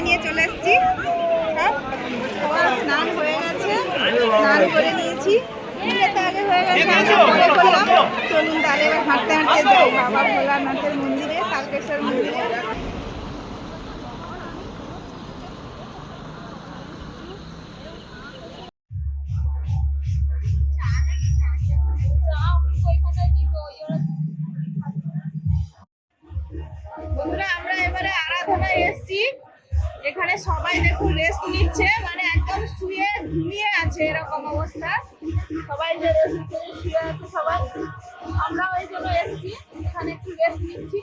নিয়ে চলে এসেছি। স্নান হয়ে গেছে, স্নান করে নিয়েছি, আগে হয়ে গেছে, পরে করলাম। চলুন তাহলে এবার হাঁটতে হাঁটতে যাই বাবা ভোলানাথের মন্দিরে, তারকেশ্বর মন্দিরে। বন্ধুরা আমরা এবারে আরাধনায় এসেছি। এখানে সবাই দেখুন রেস্ট নিচ্ছে, মানে একদম শুয়ে ঘুমিয়ে আছে এরকম অবস্থা। সবাই যে রেস্ট নিচ্ছে, শুয়ে আছে সবাই। আমরা ওই জন্য এসেছি, এখানে একটু রেস্ট নিচ্ছি।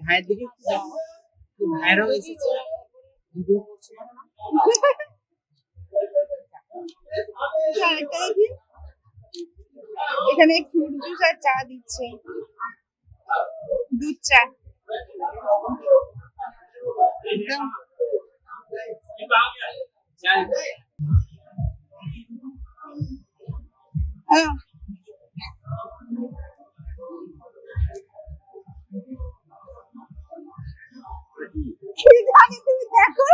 ভাইয়ের দিকে ভাইয়েরও এসেছে, ভিডিও করছে। এখানে ফ্রুট জুস আর চা দিচ্ছে, দুধ চা। একদম তুমি দেখো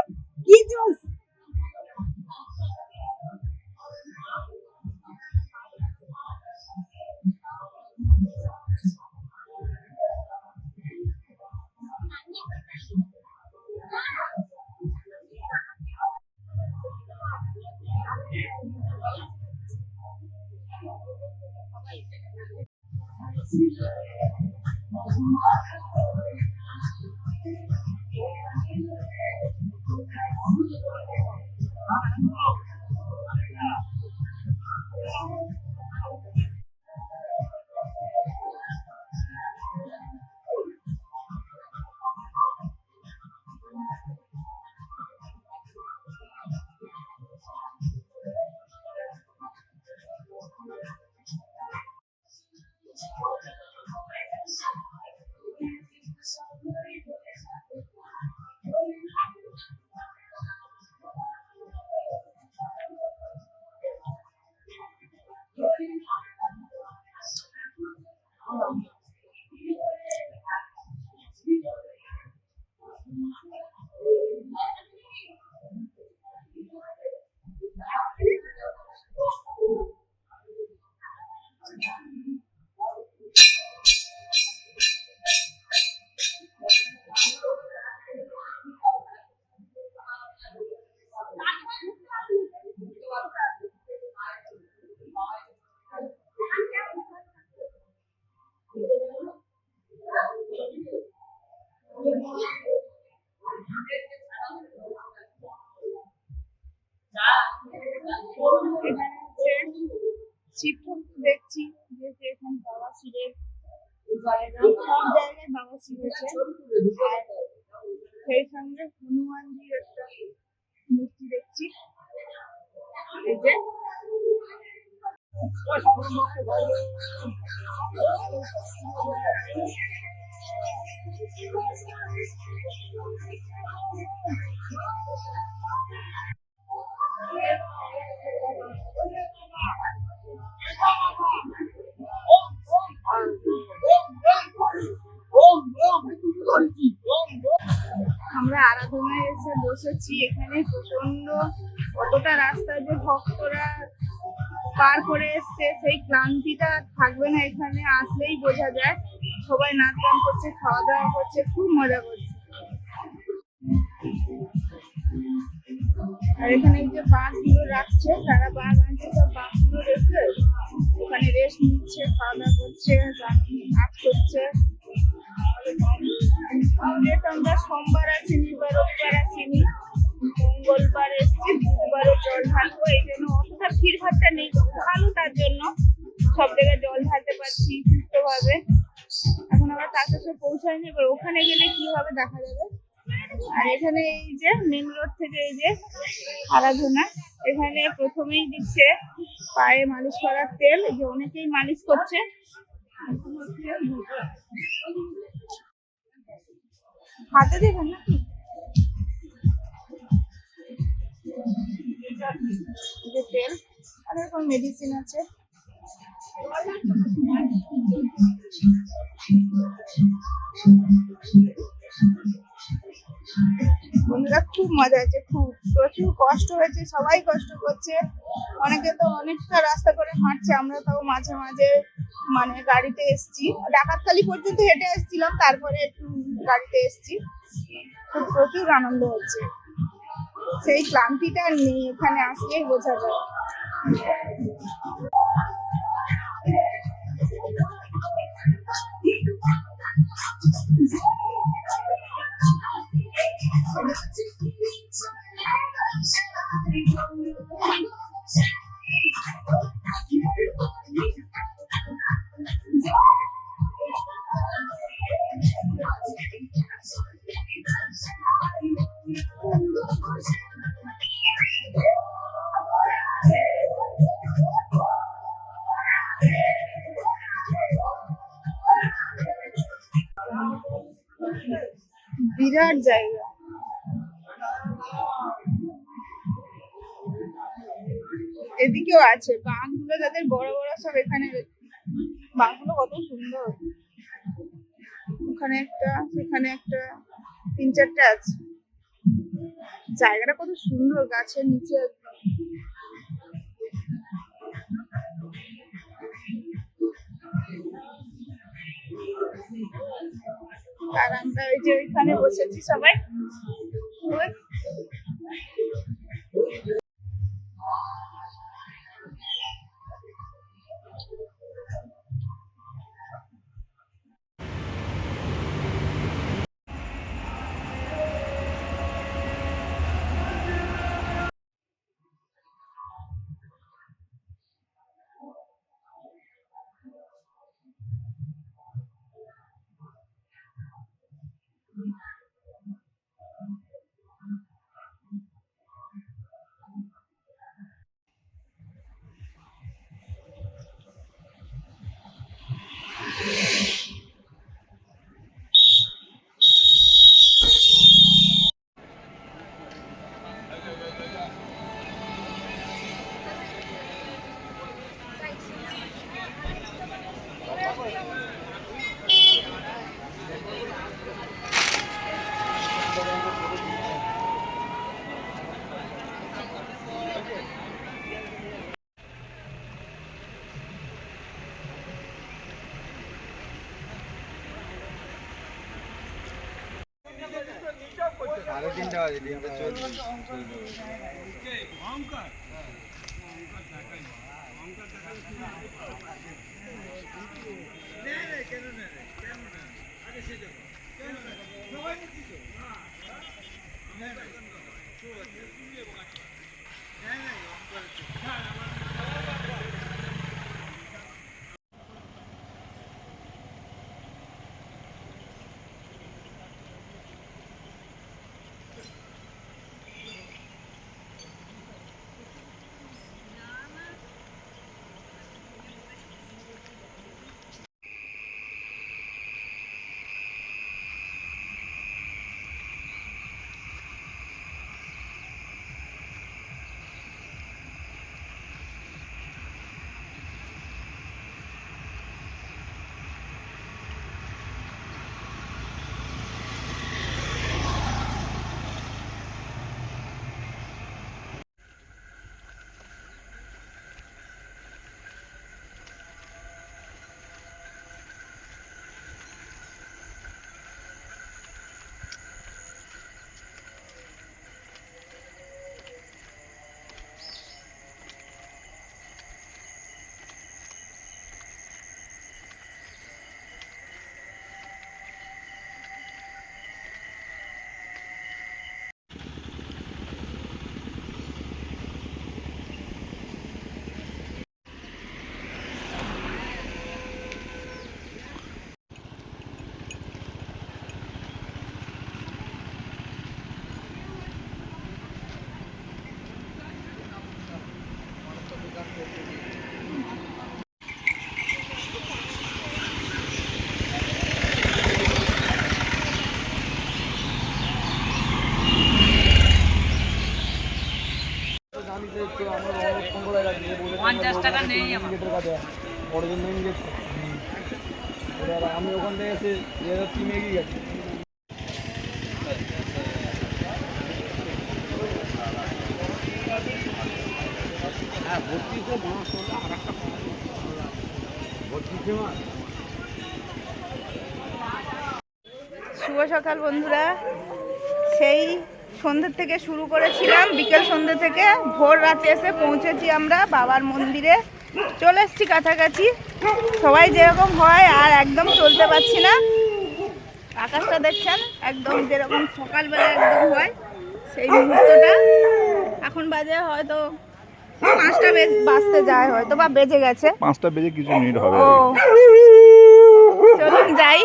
কি জুস। শিব ঠাকুর দেখছি, যে এখানে বাবা শিবের সব জায়গায় বাবা শিব আছে। সেই সঙ্গে হনুমানজির একটা মূর্তি দেখছি। এই যে আমরা আরাধনায় এসে বসেছি। এখানে প্রচন্ড কতটা রাস্তা যে ভক্তরা পার করে এসছে, সেই ক্লান্তিটা থাকবে না, এখানে আসলেই বোঝা যায়। সবাই নাচ গান করছে, খাওয়া দাওয়া করছে, খুব মজা করছে। আর এখানে এই যে বাঘগুলো রাখছে, যারা বাঘ আনছে সব বাঘগুলো রেখে ওখানে রেস্ট নিচ্ছে, খাওয়া দাওয়া করছে, নাচ করছে। আমরা সোমবার আসিনি বা রবিবার আসিনি, মঙ্গলবার এসছি, বুধবারও জল ঢালবো, এই জন্য অতটা ভিড় ভাড়টা নেই, ভালো তার জন্য সব জায়গায় জল ঢালতে পারছি সুস্থভাবে। এখন আবার তার কাছে পৌঁছায়নি, এবার ওখানে গেলে কি হবে দেখা যাবে। আর এখানে এই যে মেন রোড থেকে এই যে আরাধনা, এখানে প্রথমেই দিচ্ছে পায়ে মালিশ করার তেল, এই যে অনেকেই মালিশ করছে। হাতে দেবেন নাকি? যে তেল আর এখন মেডিসিন আছে। বন্ধুরা খুব মজা আছে, খুব প্রচুর কষ্ট হয়েছে, সবাই কষ্ট করছে, অনেকে তো অনেকটা রাস্তা করে হাঁটছে, আমরা তাও মাঝে মাঝে মানে গাড়িতে এসছি, ডাকাতখালি পর্যন্ত হেঁটে এসছিলাম, তারপরে একটু গাড়িতে এসছি। খুব প্রচুর আনন্দ হচ্ছে, সেই ক্লান্তিটা নেই, এখানে আসলেই বোঝা যায়। বিরাট জায়গা, এদিকেও আছে বাঘগুলো, যাদের বড় বড় সব এখানে, বাঘগুলো কত সুন্দর, ওখানে একটা সেখানে একটা, 3-4টে আছে। জায়গাটা কত সুন্দর, গাছের নিচে। আর আমরা ওই যে ওইখানে বসেছি সবাই। আরো 3টা বাজে, 3টা চলছে। 50 টাকা নেই আমার। পরের জন্য গেছি এবার আমি ওখান থেকে এসে টিমে এগিয়ে গেছি। হ্যাঁ ভর্তিতে বাঁশ হলো আর একটা ভর্তিতে মাছ। শুভ সকাল বন্ধুরা। সেই সন্ধ্যে থেকে শুরু করেছিলাম, বিকেল সন্ধ্যে থেকে ভোর রাতে এসে পৌঁছেছি আমরা বাবার মন্দিরে। চলে এসেছি কাছাকাছি, সবাই যেরকম হয় আর একদম চলতে পারছি না। আকাশটা দেখছেন একদম যেরকম সকালবেলা একদম হয় সেই মুহূর্তটা। এখন বাজে হয়তো 5টা বাজতে যায়, হয়তো বা বেজে গেছে। 5টা বেজে কিছু মিনিট হবে। ও চলুন যাই,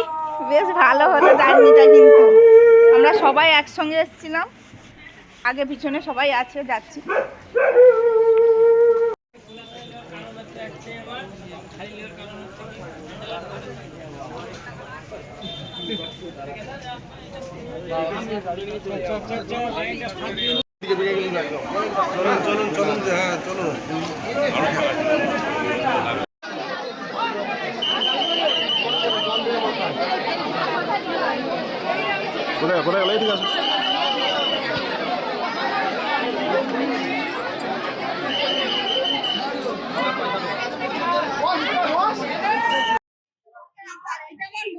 বেশ ভালো হলো জার্নিটা। কিন্তু আমরা সবাই একসঙ্গে এসেছিলাম, আগে পিছনে সবাই আছে, যাচ্ছি। কোথায় কোথায় গেলে ঠিক আছে।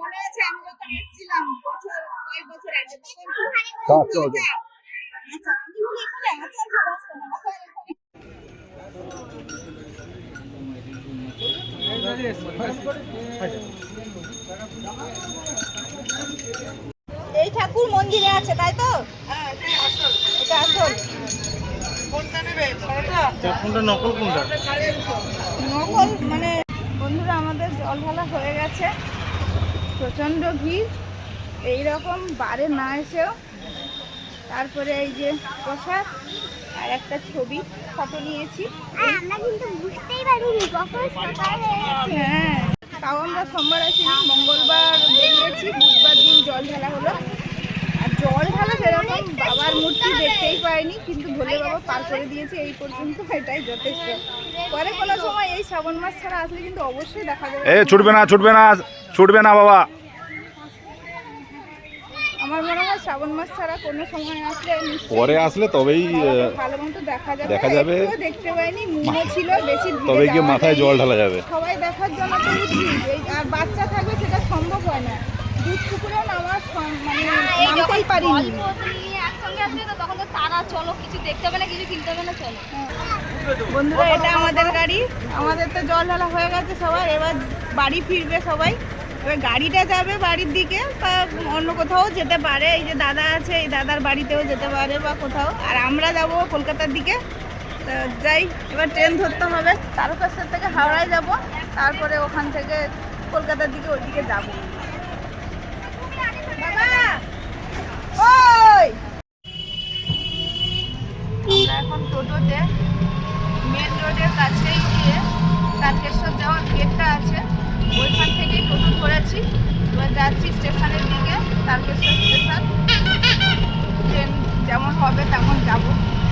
মনে আছে আমি যখন এসেছিলাম কয়েক বছর আগে, এই ঠাকুর মন্দিরে আছে তাই তো? এটা আসল। নকল কোনটা? নকল মানে বন্ধুরা আমাদের জল ঢালা হয়ে গেছে, প্রচণ্ড ভিড়। এইরকম বারে না এসেও তারপরে এই যে প্রসাদ আর একটা ছবি ফটো নিয়েছি। আমরা কিন্তু বুঝতেই পারিনি কখন সকাল হয়ে গেছে। হ্যাঁ, তাও আমরা সোমবার আসিনি, মঙ্গলবার বেরিয়েছি, বুধবার দিন জল ঢালা হলো। আর জল ঢালা সেরকম বাবার মূর্তি দেখতেই পাইনি, কিন্তু ভোলে বাবা পার করে দিয়েছে এই পর্যন্ত, এটাই যথেষ্ট। পরে কোনো সময় এই শ্রাবণ মাস ছাড়া আসলে কিন্তু অবশ্যই দেখা যাবে। ছুটবে না ছুটবে না ছুটবে না বাবা। আমার মনে হয় শ্রাবণ মাস ছাড়া কোনো সময় আসলে পরে আসলে তবেই ভালো মতো দেখা যাবে। দেখা যাবে। একটুও দেখতে পাইনি, মনে ছিল বেশি ভিড়ে তবে গিয়ে যাওয়া মাথায় যায়নি। জল ঢালা যাবে। সবাই দেখার জন্য তো উঠি, আর বাচ্চা থাকবে সেটা সম্ভব হয় না। দুধ পুকুরেও নামার মানে নামতেই পারিনি। একসঙ্গে আসবে তো তখন তো তারা চলো কিছু দেখতে হবে না, কিছু কিনতে হবে না, চলো। বন্ধুরা এটা আমাদের গাড়ি, আমাদের তো জল ঢালা হয়ে গেছে সবার, এবার বাড়ি ফিরবে সবাই। এবার গাড়িটা যাবে বাড়ির দিকে বা অন্য কোথাও যেতে পারে, এই যে দাদা আছে এই দাদার বাড়িতেও যেতে পারে বা কোথাও। আর আমরা যাব কলকাতার দিকে। তো যাই, এবার ট্রেন ধরতে হবে, তারকেশ্বর থেকে হাওড়ায় যাব, তারপরে ওখান থেকে কলকাতার দিকে ওইদিকে যাব। বাবা ওই আমরা এখন টোটোতে মেন রোডের কাছেই গিয়ে তারকেশ্বর যাওয়ার গেটটা আছে, ওইখান থেকেই টোটো ধরেছি। এবার যাচ্ছি স্টেশনের দিকে, তারকেশ্বর স্টেশন। ট্রেন যেমন হবে তেমন যাব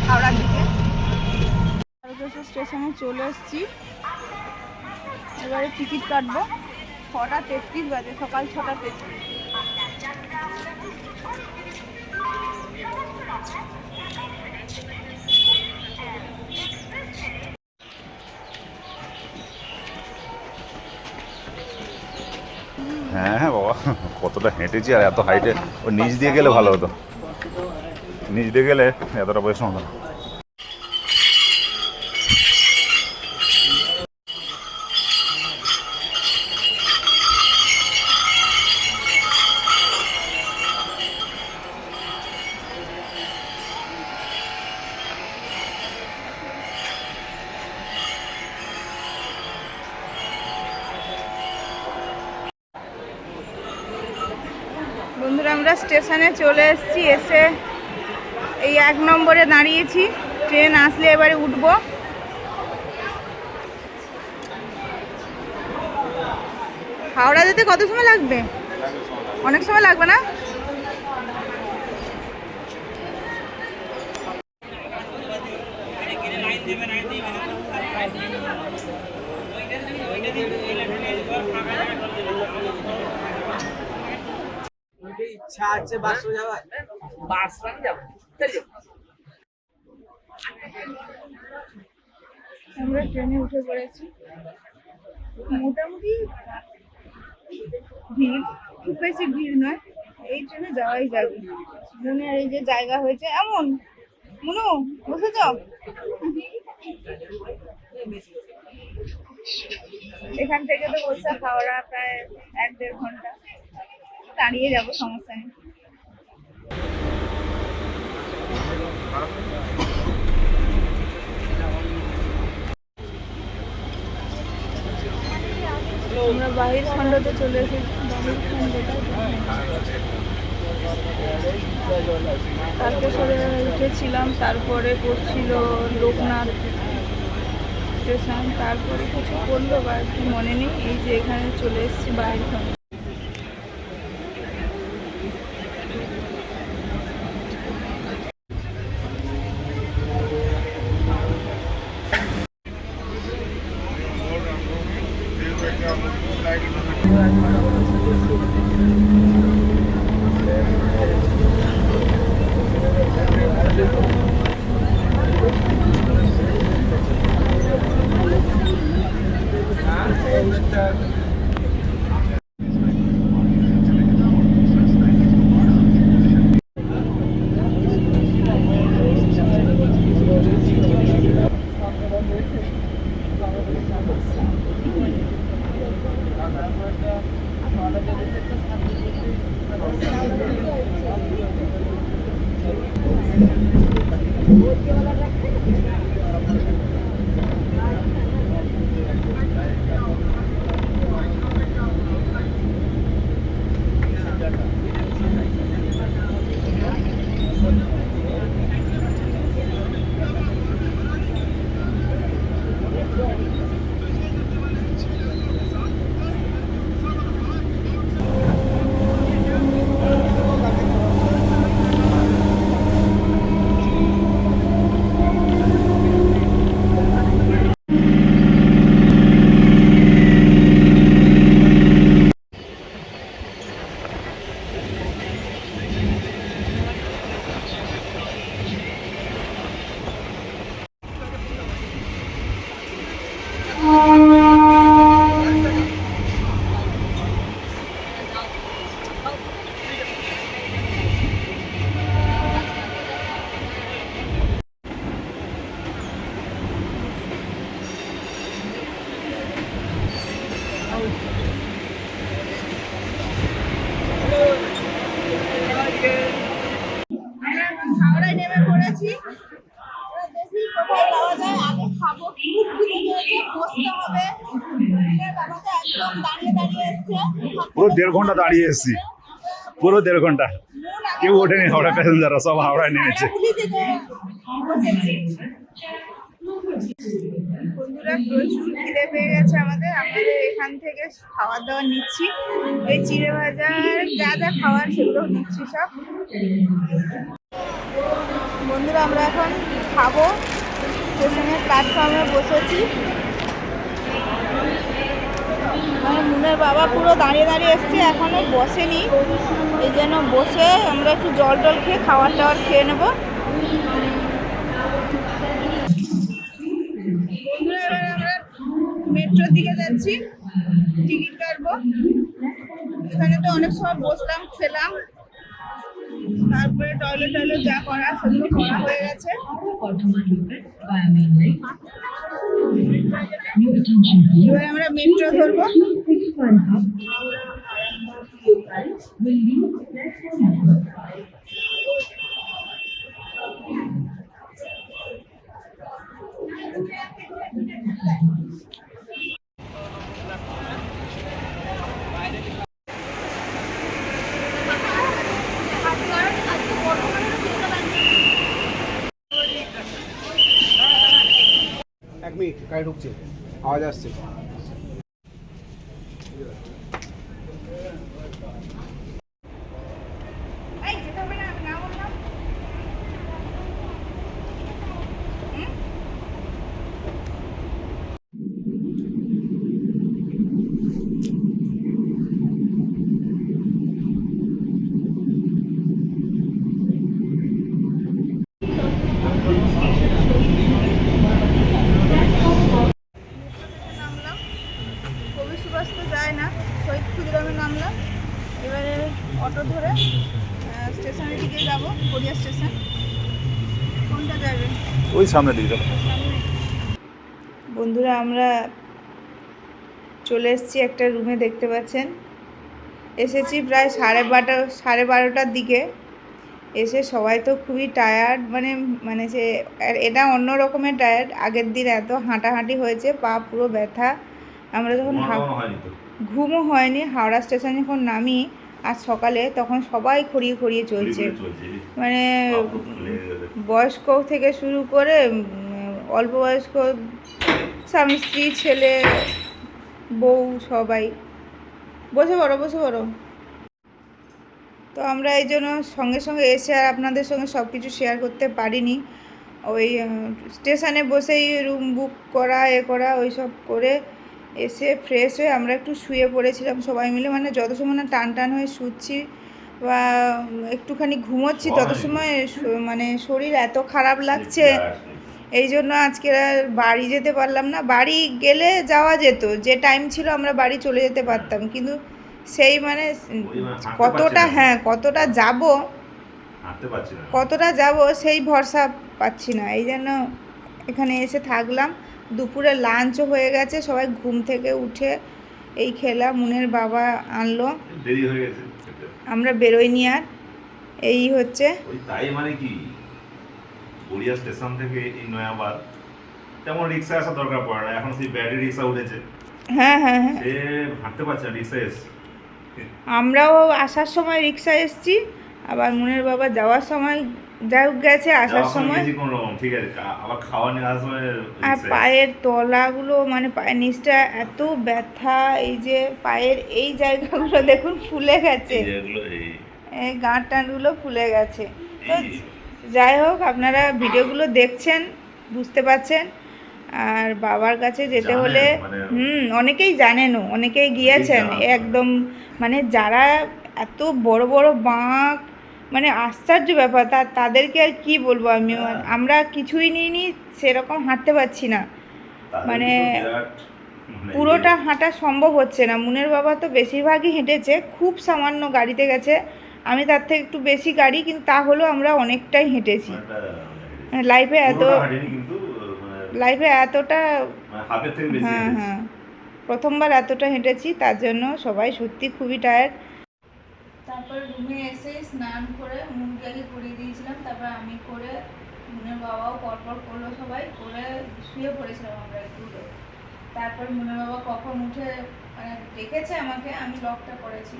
হাওড়ার দিকে। তারকেশ্বর স্টেশনে চলে এসেছি, এবারে টিকিট কাটবো। 6:33 বাজে, সকাল 6:33। হ্যাঁ হ্যাঁ বাবা, কতটা হেঁটেছি আর এত হাইটে। ও নিচ দিয়ে গেলে ভালো হতো, নিচ দিয়ে গেলে এতটা বয়স হতো না। বন্ধুরা আমরা স্টেশনে চলে এসেছি, এসে এই 1 নম্বরে দাঁড়িয়েছি। ট্রেন আসলে এবারে উঠবো। হাওড়া যেতে কত সময় লাগবে? অনেক সময় লাগবে না? ইচ্ছা আছে বাসে যাওয়ার। আমরা ট্রেনে উঠে পড়েছি। মোটামুটি ভিড়, খুব বেশি ভিড় নয়, এই ট্রেনে যাওয়াই যাবে। মনের এই যে জায়গা হয়েছে এমন, মনু বসেছ? এখান থেকে তো বলছে হাওড়া প্রায় 1-1.5 ঘন্টা, দাঁড়িয়ে যাবো, সমস্যা নেই। আমরা বাহির খণ্ডতে চলে এসেছি। বাহির খণ্ডটা তারকেশ্বরে উঠেছিলাম, তারপরে পড়ছিল লোকনাথ স্টেশন, তারপরে কিছু করলো বা কি মনে নেই। এই যে এখানে চলে এসেছি বাহির খণ্ড। হাওড়ায় নেমে পড়েছি। দেখি কোথায় যাওয়া যায়, আগে খাবো, খুব খিদে পেয়েছে, বসতে হবে। বাবাটা একদম দাঁড়িয়ে দাঁড়িয়ে এসছে, পুরো 1.5 ঘন্টা দাঁড়িয়ে এসেছি, পুরো 1.5 ঘন্টা। কেউ ওঠেনি, হাওড়া প্যাসেঞ্জাররা সব হাওড়ায় নেমেছে। বন্ধুরা প্রচুর খিদে পেয়ে গেছে আমাদের। এখান থেকে খাওয়া দাওয়া নিচ্ছি, এই চিড়ে ভাজার যা যা খাওয়ার সেগুলো নিচ্ছি সব। বন্ধুরা আমরা এখন খাবো, স্টেশনের প্ল্যাটফর্মে বসেছি। মানে মুনের বাবা পুরো দাঁড়িয়ে দাঁড়িয়ে এসছে, এখনো বসেনি, এই জন্য বসে আমরা একটু জল টল খেয়ে খাবার টাবার খেয়ে নেবো। বন্ধুরা এবার আমরা মেট্রোর দিকে যাচ্ছি, টিকিট কাটবো। এখানে তো অনেক সময় বসলাম, খেলাম, তারপরে টয়লেট টয়লেট যা করা সেগুলো করা হয়ে গেছে। এবার আমরা মেট্রো ধরবো। এক মিনিট, গাড়ি ঢুকছে, আওয়াজ আসছে। ওই সামনে দিকে চলো। বন্ধুরা আমরা চলে এসেছি একটা রুমে, দেখতে পাচ্ছেন। এসেছি প্রায় 12:30টার দিকে। এসে সবাই তো খুবই টায়ার্ড, মানে সে এটা অন্য রকমের টায়ার্ড। আগের দিন এত হাঁটাহাঁটি হয়েছে, পা পুরো ব্যথা। আমরা যখন ঘুমও হয়নি, হাওড়া স্টেশন যখন নামি আজ সকালে, তখন সবাই খড়িয়ে খড়িয়ে চলছে। মানে বয়স্ক থেকে শুরু করে অল্প বয়স্ক, স্বামী স্ত্রী ছেলে বউ সবাই। বসে পড়ো। তো আমরা এই জন্য সঙ্গে সঙ্গে এসে আর আপনাদের সঙ্গে সব কিছু শেয়ার করতে পারিনি। ওই স্টেশনে বসেই রুম বুক করা ওই সব করে এসে ফ্রেশ হয়ে আমরা একটু শুয়ে পড়েছিলাম সবাই মিলে। মানে যত সময় না টান হয়ে শুচ্ছি বা একটুখানি ঘুমোচ্ছি, তত সময় মানে শরীর এত খারাপ লাগছে। এই জন্য আজকে আর বাড়ি যেতে পারলাম না। বাড়ি গেলে যাওয়া যেত, যে টাইম ছিল আমরা বাড়ি চলে যেতে পারতাম, কিন্তু সেই মানে কতটা যাব সেই ভরসা পাচ্ছি না। এই জন্য এখানে এসে থাকলাম। দুপুরে লাঞ্চও হয়ে গেছে, সবাই ঘুম থেকে উঠে এই খেলাম। মুনের বাবা আনলো, দেরি হয়ে গেছে, আমরা বেরোইনি আর। এই হচ্ছে তাই মানে কি গড়িয়া স্টেশন থেকে এই নয়াবাদ তেমন রিক্সা আসার দরকার পড়ে না। এখন সেই ব্যাটারি রিক্সা উঠেছে। হ্যাঁ সে হাঁটতে পারছে না, রিক্সা এসে। আমরাও আসার সময় রিক্সা এসেছি, আবার মুনের বাবা যাওয়ার সময় যাই হোক গেছে, আসার সময় ঠিক আছে। আবার খাওয়া নিয়ে আসার সময় আর পায়ের তলাগুলো, মানে পায়ের নিচটা এত ব্যথা। এই যে পায়ের এই জায়গাগুলো দেখুন ফুলে গেছে, এই গাঁট টানগুলো ফুলে গেছে। তো যাই হোক, আপনারা ভিডিওগুলো দেখছেন, বুঝতে পারছেন। আর বাবার কাছে যেতে হলে অনেকেই জানেনও, অনেকেই গিয়েছেন একদম। মানে যারা এত বড় বড় বাঁক, মানে আশ্চর্য ব্যাপার। তাদেরকে আর কি বলবো আমি। আমরা কিছুই নিইনি, সেরকম হাঁটতে পারছি না, মানে পুরোটা হাঁটা সম্ভব হচ্ছে না। মুনের বাবা তো বেশিরভাগই হেঁটেছে, খুব সামান্য গাড়িতে গেছে। আমি তার থেকে একটু বেশি গাড়ি, কিন্তু তাহলেও আমরা অনেকটাই হেঁটেছি। লাইফে এতটা হ্যাঁ প্রথমবার এতটা হেঁটেছি, তার জন্য সবাই সত্যি খুবই টায়ার্ড। তারপর রুমে এসে স্নান করে মুনকে আগে করিয়ে দিয়েছিলাম, তারপর আমি করে, মুনের বাবাও পরপর করলো, সবাই করে শুয়ে পড়েছিলাম আমরা একটু। তারপর মুনের বাবা কখন উঠে মানে দেখেছে আমাকে, আমি লকটা করেছি,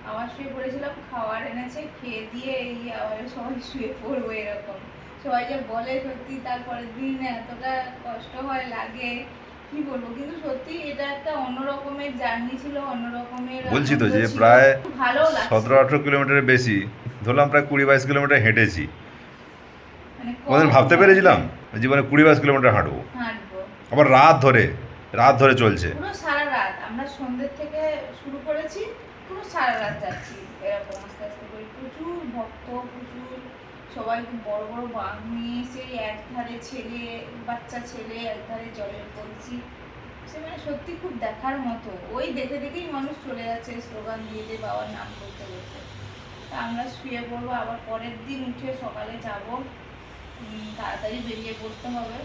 আবার শুয়ে পড়েছিলাম। খাবার এনেছে, খেয়ে দিয়ে এই আবার সবাই শুয়ে পড়বো এরকম। সবাই যে বলে সত্যি তারপরের দিন এতটা কষ্ট হয়, লাগে কি বলবো। কিন্তু সত্যি এটা একটা অন্যরকমের জার্নি ছিল, অন্যরকমের। বলছি তো যে প্রায় ভালো 17-18 কিলোমিটারের বেশি, ধরলাম প্রায় 20-22 কিলোমিটার হেঁটেছি। মানে ভাবতে পেরেছিলাম জীবনে 20-22 কিলোমিটার হাঁটবো, আবার রাত ধরে চলছে। পুরো সারা রাত আমরা সন্ধ্যে থেকে শুরু করেছি, পুরো সারা রাত যাচ্ছি এরকম আস্তে আস্তে করে। প্রচুর ভক্ত, প্রচুর সবাই বড় বড় বাঁক নিয়ে, সেই একধারে ছেলে, বাচ্চা ছেলে, একধারে জলের কলসি। সে মানে সত্যি খুব দেখার মতো। ওই দেখেই মানুষ চলে যাচ্ছে স্লোগান দিয়ে বাবার নাম করতে করতে। তা আমরা শুয়ে পড়বো, আবার পরের দিন উঠে সকালে যাব, তাড়াতাড়ি বেরিয়ে পড়তে হবে।